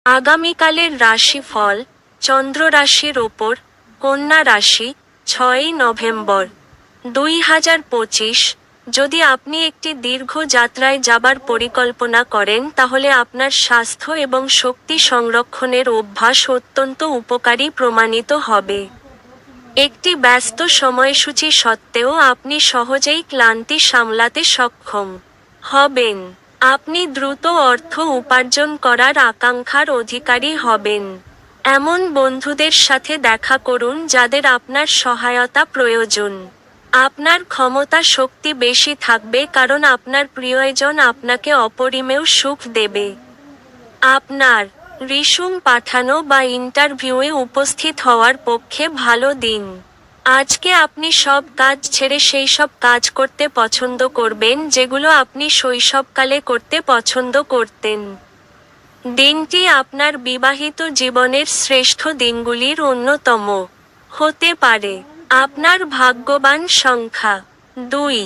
আগামীকালের রাশিফল, চন্দ্র রাশির ওপর, কন্যা রাশি, 6ই নভেম্বর 2025। যদি আপনি একটি দীর্ঘ যাত্রায় যাবার পরিকল্পনা করেন তাহলে আপনার স্বাস্থ্য এবং শক্তি সংরক্ষণের অভ্যাস অত্যন্ত উপকারী প্রমাণিত হবে। একটি ব্যস্ত সময়সূচি সত্ত্বেও আপনি সহজেই ক্লান্তি সামলাতে সক্ষম হবেন। আপনি দ্রুত অর্থ উপার্জন করার আকাঙ্ক্ষার অধিকারী হবেন। এমন বন্ধুদের সাথে দেখা করুন যাদের আপনার সহায়তা প্রয়োজন। আপনার ক্ষমতা শক্তি বেশি থাকবে কারণ আপনার প্রিয়জন আপনাকে অপরিমেয় সুখ দেবে। আপনার রিস্যুম পাঠানো বা ইন্টারভিউয়ে উপস্থিত হওয়ার পক্ষে ভালো দিন। আজকে আপনি সব কাজ ছেড়ে সেই সব কাজ করতে পছন্দ করবেন যেগুলো আপনি শৈশবকালে করতে পছন্দ করতেন। দিনটি আপনার বিবাহিত জীবনের শ্রেষ্ঠ দিনগুলির অন্যতম হতে পারে। আপনার ভাগ্যবান সংখ্যা 2।